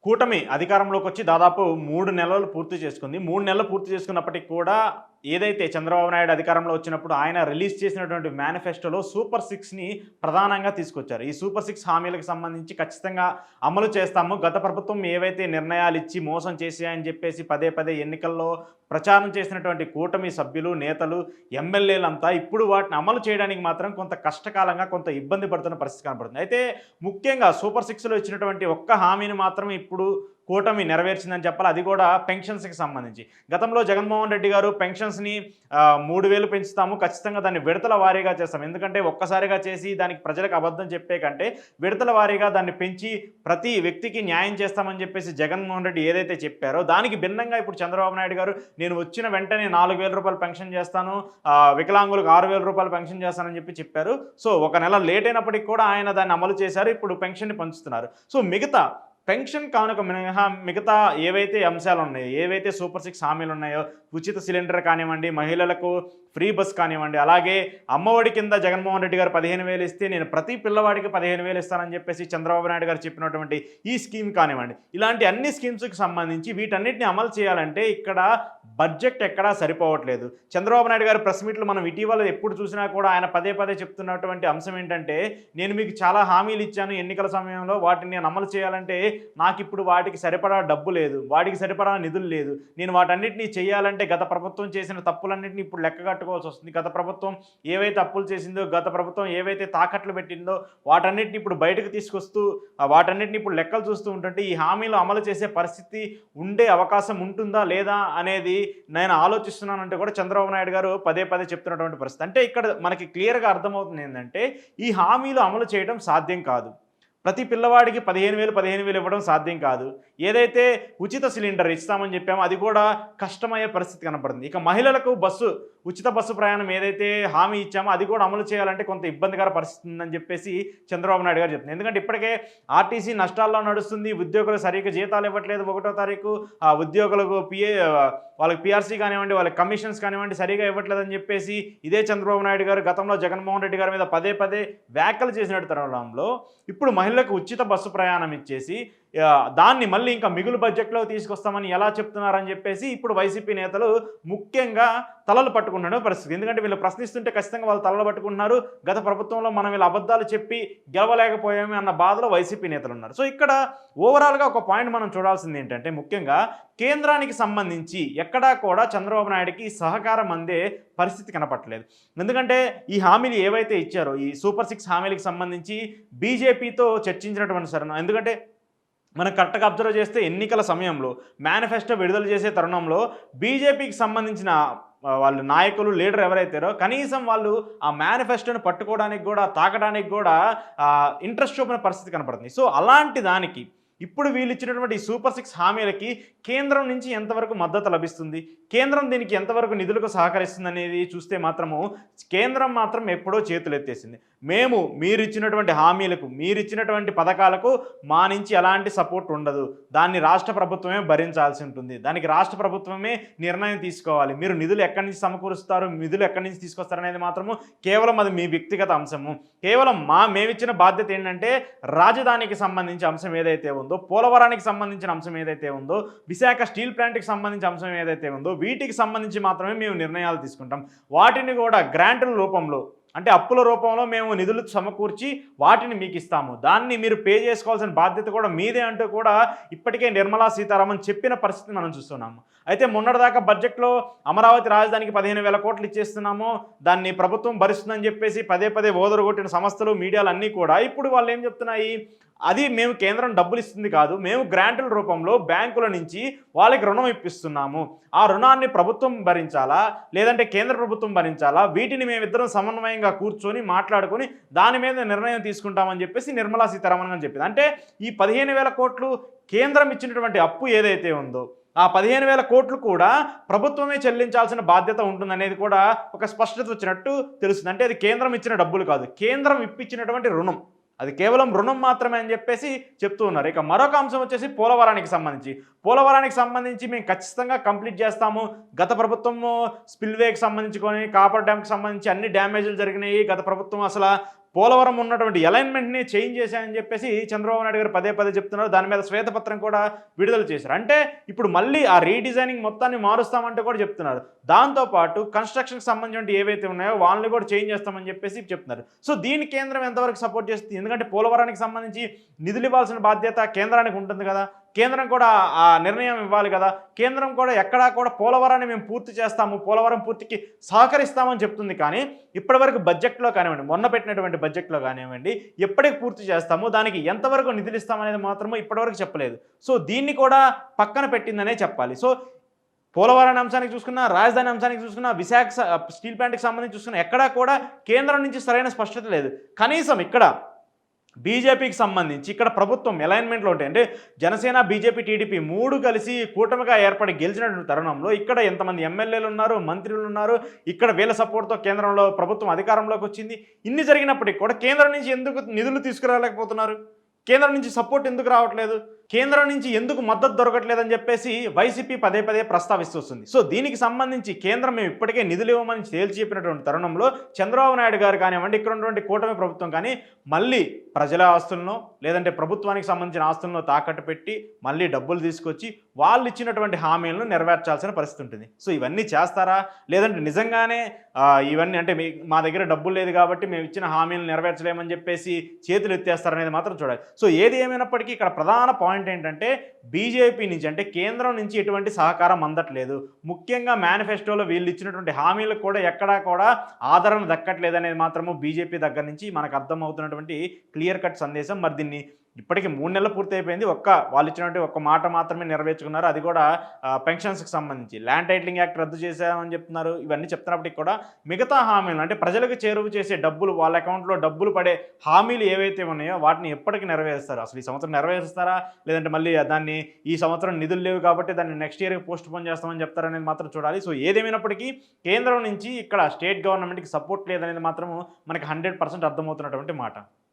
కూటమి అధికారంలోకి వచ్చి దాదాపు 3 నెలలు పూర్తి చేసుకుంది. 3 నెలలు పూర్తి చేసుకున్నప్పటికి కూడా ఏదైతే చంద్రబాబు నాయుడు అధికారంలో వచ్చినప్పుడు ఆయన రిలీజ్ చేసినటువంటి మేనిఫెస్టోలో సూపర్ సిక్స్‌ని ప్రధానంగా తీసుకొచ్చారు. ఈ సూపర్ సిక్స్ హామీలకు సంబంధించి ఖచ్చితంగా అమలు చేస్తాము. గత ప్రభుత్వం ఏవైతే నిర్ణయాలిచ్చి మోసం చేశాయని చెప్పేసి పదే పదే ఎన్నికల్లో ప్రచారం చేసినటువంటి కూటమి సభ్యులు, నేతలు, ఎమ్మెల్యేలంతా ఇప్పుడు వాటిని అమలు చేయడానికి మాత్రం కొంత కష్టకాలంగా, కొంత ఇబ్బంది పడుతున్న పరిస్థితి కనపడుతుంది. అయితే ముఖ్యంగా సూపర్ సిక్స్‌లో ఇచ్చినటువంటి ఒక్క హామీని మాత్రం ఇప్పుడు కూటమి నెరవేర్చిందని చెప్పాలి. అది కూడా పెన్షన్స్‌కి సంబంధించి. గతంలో జగన్మోహన్ రెడ్డి గారు పెన్షన్స్‌ని 3000 పెంచుతాము. ఖచ్చితంగా దాన్ని విడతల వారీగా చేస్తాం. ఎందుకంటే ఒక్కసారిగా చేసి దానికి ప్రజలకు అబద్ధం చెప్పే కంటే విడతల వారీగా దాన్ని పెంచి ప్రతి వ్యక్తికి న్యాయం చేస్తామని చెప్పేసి జగన్మోహన్ రెడ్డి ఏదైతే చెప్పారో దానికి భిన్నంగా ఇప్పుడు చంద్రబాబు నాయుడు గారు నేను వచ్చిన వెంటనే రూ. 4000 పెన్షన్ చేస్తాను. వికలాంగులకు రూ. 6000 పెన్షన్ చేస్తానని చెప్పారు. సో ఒక నెల లేట్ అయినప్పటికి కూడా ఆయన దాన్ని అమలు చేశారు. ఇప్పుడు పెన్షన్‌ని పంచుతున్నారు. సో మిగతా పెన్షన్ కానుక మినహా మిగతా ఏవైతే అంశాలు ఉన్నాయో, ఏవైతే సూపర్ సిక్స్ హామీలు ఉన్నాయో, ఉచిత సిలిండర్ కానివ్వండి, మహిళలకు ఫ్రీ బస్ కానివ్వండి, అలాగే అమ్మఒడి కింద జగన్మోహన్ రెడ్డి గారు 15,000 ఇస్తే నేను ప్రతి పిల్లవాడికి 15,000 ఇస్తానని చెప్పేసి చంద్రబాబు నాయుడు గారు చెప్పినటువంటి ఈ స్కీమ్ కానివ్వండి, ఇలాంటి అన్ని స్కీమ్స్కి సంబంధించి వీటన్నిటిని అమలు చేయాలంటే ఇక్కడ బడ్జెట్ ఎక్కడా సరిపోవట్లేదు. చంద్రబాబు నాయుడు గారు ప్రెస్ మీట్లు మనం ఇటీవల ఎప్పుడు చూసినా కూడా ఆయన పదే పదే చెప్తున్నటువంటి అంశం ఏంటంటే, నేను మీకు చాలా హామీలు ఇచ్చాను ఎన్నికల సమయంలో, వాటిని నేను అమలు చేయాలంటే నాకు ఇప్పుడు వాటికి సరిపడా డబ్బు లేదు, వాటికి సరిపడా నిధులు లేదు. నేను వాటన్నిటిని చేయాలంటే గత ప్రభుత్వం చేసిన తప్పులన్నింటినీ ఇప్పుడు లెక్క కట్టుకోవాల్సి వస్తుంది. గత ప్రభుత్వం ఏవైతే అప్పులు చేసిందో, గత ప్రభుత్వం ఏవైతే తాకట్లు పెట్టిందో వాటన్నిటిని ఇప్పుడు బయటకు తీసుకొస్తూ వాటన్నిటిని ఇప్పుడు లెక్కలు చూస్తూ ఉంటుంటే ఈ హామీలు అమలు చేసే పరిస్థితి ఉండే అవకాశం ఉంటుందా లేదా అనేది నేను ఆలోచిస్తున్నానంటే కూడా చంద్రబాబు నాయుడు గారు పదే పదే చెప్తున్నటువంటి పరిస్థితి. అంటే ఇక్కడ మనకి క్లియర్గా అర్థమవుతుంది ఏంటంటే ఈ హామీలు అమలు చేయడం సాధ్యం కాదు. ప్రతి పిల్లవాడికి 15,000 ఇవ్వడం సాధ్యం కాదు. ఏదైతే ఉచిత సిలిండర్ ఇస్తామని చెప్పామో అది కూడా కష్టమయ్యే పరిస్థితి కనపడుతుంది. ఇక మహిళలకు ఉచిత బస్సు ప్రయాణం ఏదైతే హామీ ఇచ్చామో అది కూడా అమలు చేయాలంటే కొంత ఇబ్బందికర పరిస్థితి ఉందని చెప్పేసి చంద్రబాబు నాయుడు గారు చెప్తున్నారు. ఎందుకంటే ఇప్పటికే ఆర్టీసీ నష్టాల్లో నడుస్తుంది, ఉద్యోగులు సరిగ్గా జీతాలు ఇవ్వట్లేదు. 1వ తారీఖు ఉద్యోగులకు వాళ్ళకి పిఆర్సీ కానివ్వండి, వాళ్ళకి కమిషన్స్ కానివ్వండి సరిగా ఇవ్వట్లేదని చెప్పేసి ఇదే చంద్రబాబు నాయుడు గారు గతంలో జగన్మోహన్ రెడ్డి గారి మీద పదే పదే వ్యాఖ్యలు చేసినట్టు తరుణంలో ఇప్పుడు మహిళలకు ఉచిత బస్సు ప్రయాణం ఇచ్చేసి దాన్ని మళ్ళీ ఇంకా మిగులు బడ్జెట్లో తీసుకొస్తామని ఎలా చెప్తున్నారని చెప్పేసి ఇప్పుడు వైసీపీ నేతలు ముఖ్యంగా తలలు పట్టుకున్న పరిస్థితి. ఎందుకంటే వీళ్ళు ప్రశ్నిస్తుంటే ఖచ్చితంగా వాళ్ళు తలలు పట్టుకుంటున్నారు. గత ప్రభుత్వంలో మనం వీళ్ళు అబద్ధాలు చెప్పి గెలవలేకపోయామే అన్న బాధలో వైసీపీ నేతలు ఉన్నారు. సో ఇక్కడ ఓవరాల్గా ఒక పాయింట్ మనం చూడాల్సింది ఏంటంటే ముఖ్యంగా కేంద్రానికి సంబంధించి ఎక్కడా కూడా చంద్రబాబు నాయుడికి సహకారం అందే పరిస్థితి కనపట్లేదు. ఎందుకంటే ఈ హామీలు ఏవైతే ఇచ్చారో ఈ సూపర్ సిక్స్ హామీలకు సంబంధించి బీజేపీతో చర్చించినటువంటి సరే ఎందుకంటే మనం కరెక్ట్గా అబ్జర్వ్ చేస్తే ఎన్నికల సమయంలో మేనిఫెస్టో విడుదల చేసే తరుణంలో బీజేపీకి సంబంధించిన వాళ్ళు నాయకులు లీడర్ ఎవరైతారో కనీసం వాళ్ళు ఆ మేనిఫెస్టోని పట్టుకోవడానికి కూడా తాకడానికి కూడా ఇంట్రెస్ట్ చూపిన పరిస్థితి కనపడుతుంది. సో అలాంటి దానికి ఇప్పుడు వీళ్ళు ఇచ్చినటువంటి సూపర్ సిక్స్ హామీలకి కేంద్రం నుంచి ఎంతవరకు మద్దతు లభిస్తుంది, కేంద్రం దీనికి ఎంతవరకు నిధులకు సహకరిస్తుంది అనేది చూస్తే మాత్రము కేంద్రం మాత్రం ఎప్పుడో చేతులు ఎత్తేసింది. మీరు ఇచ్చినటువంటి హామీలకు, మీరు ఇచ్చినటువంటి పథకాలకు మా నుంచి ఎలాంటి సపోర్ట్ ఉండదు, దాన్ని రాష్ట్ర ప్రభుత్వమే భరించాల్సి ఉంటుంది, దానికి రాష్ట్ర ప్రభుత్వమే నిర్ణయం తీసుకోవాలి, మీరు నిధులు ఎక్కడి నుంచి సమకూరుస్తారు, నిధులు ఎక్కడి నుంచి తీసుకొస్తారు అనేది మాత్రము కేవలం అది మీ వ్యక్తిగత అంశము. కేవలం మేమిచ్చిన బాధ్యత ఏంటంటే రాజధానికి సంబంధించి అంశం ఏదైతే ఉందో, పోలవరానికి సంబంధించిన అంశం ఏదైతే ఉందో, విశాఖ స్టీల్ ప్లాంట్కి సంబంధించిన అంశం ఏదైతే ఉందో వీటికి సంబంధించి మాత్రమే మేము నిర్ణయాలు తీసుకుంటాం. వాటిని కూడా గ్రాంట్ల రూపంలో అంటే అప్పుల రూపంలో మేము నిధులు సమకూర్చి వాటిని మీకు ఇస్తాము, దాన్ని మీరు పే చేసుకోవాల్సిన బాధ్యత కూడా మీదే అంటూ కూడా ఇప్పటికే నిర్మలా సీతారామన్ చెప్పిన పరిస్థితి మనం చూస్తున్నాము. అయితే మొన్నటిదాకా బడ్జెట్లో అమరావతి రాజధానికి 15,000 కోట్లు ఇచ్చేస్తున్నాము, దాన్ని ప్రభుత్వం భరిస్తుందని చెప్పేసి పదే పదే ఓదరగొట్టిన సంస్థలు, మీడియాలు అన్నీ కూడా ఇప్పుడు వాళ్ళు ఏం చెప్తున్నాయి, అది మేము కేంద్రం డబ్బులు ఇస్తుంది కాదు, మేము గ్రాంట్ల రూపంలో బ్యాంకుల నుంచి వాళ్ళకి రుణం ఇప్పిస్తున్నాము, ఆ రుణాన్ని ప్రభుత్వం భరించాలా లేదంటే కేంద్ర ప్రభుత్వం భరించాలా, వీటిని మేమిద్దరం సమన్వయంగా కూర్చొని మాట్లాడుకొని దాని మీద నిర్ణయం తీసుకుంటామని చెప్పేసి నిర్మలా సీతారామన్ గారు చెప్పింది. అంటే ఈ 15,000 కోట్లు కేంద్రం ఇచ్చినటువంటి అప్పు ఏదైతే ఉందో ఆ 15,000 కోట్లు కూడా ప్రభుత్వమే చెల్లించాల్సిన బాధ్యత ఉంటుందనేది కూడా ఒక స్పష్టత వచ్చినట్టు తెలుస్తుంది. అంటే అది కేంద్రం ఇచ్చిన డబ్బులు కాదు, కేంద్రం ఇప్పించినటువంటి రుణం, అది కేవలం రుణం మాత్రమే అని చెప్పేసి చెప్తూ ఉన్నారు. ఇక మరొక అంశం వచ్చేసి పోలవరానికి సంబంధించి మేము ఖచ్చితంగా కంప్లీట్ చేస్తాము. గత ప్రభుత్వము స్పిల్వేకి సంబంధించుకొని కాపర్ డ్యామ్కి సంబంధించి అన్ని డ్యామేజ్లు జరిగినాయి. గత ప్రభుత్వం అసలు పోలవరం ఉన్నటువంటి అలైన్మెంట్ని చేంజ్ చేశాయని చెప్పేసి చంద్రబాబు నాయుడు గారు పదే పదే చెప్తున్నారు. దాని మీద శ్వేతపత్రం కూడా విడుదల చేశారు. అంటే ఇప్పుడు మళ్ళీ ఆ రీడిజైనింగ్ మొత్తాన్ని మారుస్తామంటే కూడా చెప్తున్నారు. దాంతోపాటు కన్స్ట్రక్షన్కి సంబంధించిన ఏవైతే ఉన్నాయో వాళ్ళని కూడా చేంజ్ చేస్తామని చెప్పేసి చెప్తున్నారు. సో దీని కేంద్రం ఎంతవరకు సపోర్ట్ చేస్తుంది? ఎందుకంటే పోలవరానికి సంబంధించి నిధులు ఇవ్వాల్సిన బాధ్యత కేంద్రానికి ఉంటుంది కదా. కేంద్రం కూడా ఆ నిర్ణయం ఇవ్వాలి కదా. కేంద్రం కూడా ఎక్కడా కూడా పోలవరాన్ని మేము పూర్తి చేస్తాము, పోలవరం పూర్తికి సహకరిస్తామని చెప్తుంది. కానీ ఇప్పటివరకు బడ్జెట్లో కానివ్వండి, మొన్న పెట్టినటువంటి బడ్జెట్లో కానివ్వండి, ఎప్పటికి పూర్తి చేస్తాము, దానికి ఎంతవరకు నిధులు ఇస్తామనేది మాత్రము ఇప్పటివరకు చెప్పలేదు. సో దీన్ని కూడా పక్కన పెట్టిందనే చెప్పాలి. సో పోలవరం అంశానికి చూసుకున్నా, రాజధాని అంశానికి చూసుకున్నా, విశాఖ స్టీల్ ప్లాంట్కి సంబంధించి చూసుకున్నా, ఎక్కడా కూడా కేంద్రం నుంచి సరైన స్పష్టత లేదు. కనీసం ఇక్కడ బీజేపీకి సంబంధించి ఇక్కడ ప్రభుత్వం అలైన్మెంట్లో ఉంటాయి. అంటే జనసేన, బీజేపీ, టీడీపీ మూడు కలిసి కూటమిగా ఏర్పడి గెలిచినటువంటి తరుణంలో ఇక్కడ ఎంతమంది ఎమ్మెల్యేలు ఉన్నారు, మంత్రులు ఉన్నారు, ఇక్కడ వీళ్ళ సపోర్ట్తో కేంద్రంలో ప్రభుత్వం అధికారంలోకి వచ్చింది. ఇన్ని జరిగినప్పటికీ కూడా కేంద్రం నుంచి ఎందుకు నిధులు తీసుకురాలేకపోతున్నారు? కేంద్రం నుంచి సపోర్ట్ ఎందుకు రావట్లేదు? కేంద్రం నుంచి ఎందుకు మద్దతు దొరకట్లేదని చెప్పేసి వైసీపీ పదే పదే ప్రస్తావిస్తుంది. సో దీనికి సంబంధించి కేంద్రం మేము ఇప్పటికే నిధులు ఇవ్వమని తేల్చి చెప్పినటువంటి తరుణంలో చంద్రబాబు నాయుడు గారు కానివ్వండి, ఇక్కడ ఉన్నటువంటి కూటమి ప్రభుత్వం కానీ మళ్ళీ ప్రజల ఆస్తులను లేదంటే ప్రభుత్వానికి సంబంధించిన ఆస్తులను తాకట్టు పెట్టి మళ్ళీ డబ్బులు తీసుకొచ్చి వాళ్ళు ఇచ్చినటువంటి హామీలను నెరవేర్చాల్సిన పరిస్థితి ఉంటుంది. సో ఇవన్నీ చేస్తారా? లేదంటే నిజంగానే ఇవన్నీ అంటే మా దగ్గర డబ్బులు లేదు కాబట్టి మేము ఇచ్చిన హామీలను నెరవేర్చలేమని చెప్పేసి చేతులు ఎత్తేస్తారనేది మాత్రం చూడాలి. సో ఏది ఏమైనప్పటికీ ఇక్కడ ప్రధాన పాయింట్ ఏంటంటే బీజేపీ నుంచి అంటే కేంద్రం నుంచి ఎటువంటి సహకారం అందట్లేదు. ముఖ్యంగా మేనిఫెస్టోలో వీళ్ళు ఇచ్చినటువంటి హామీలకు కూడా ఎక్కడా కూడా ఆదరణ దక్కట్లేదు అనేది మాత్రము బీజేపీ దగ్గర నుంచి మనకు అర్థమవుతున్నటువంటి క్లియర్ కట్ సందేశం. మరి దీన్ని ఇప్పటికి 3 నెలలు పూర్తి అయిపోయింది. వాళ్ళు ఇచ్చినటువంటి ఒక్క మాట మాత్రమే నెరవేర్చుకున్నారు. అది కూడా పెన్షన్స్కి సంబంధించి. ల్యాండ్ టైటిలింగ్ యాక్ట్ రద్దు చేశామని చెప్తున్నారు. ఇవన్నీ చెప్తున్నప్పటికి కూడా మిగతా హామీలు అంటే ప్రజలకు చేరువ చేసే డబ్బులు, వాళ్ళ అకౌంట్లో డబ్బులు పడే హామీలు ఏవైతే ఉన్నాయో వాటిని ఎప్పటికి నెరవేరుస్తారు? అసలు ఈ సంవత్సరం నెరవేరుస్తారా? లేదంటే మళ్ళీ దాన్ని ఈ సంవత్సరం నిధులు లేవు కాబట్టి దాన్ని నెక్స్ట్ ఇయర్కి పోస్ట్ పోన్ చేస్తామని చెప్తారనేది మాత్రం చూడాలి. సో ఏదేమైనప్పటికీ కేంద్రం నుంచి ఇక్కడ స్టేట్ గవర్నమెంట్కి సపోర్ట్ లేదనేది మాత్రము మనకి 100% అర్థమవుతున్నటువంటి మాట.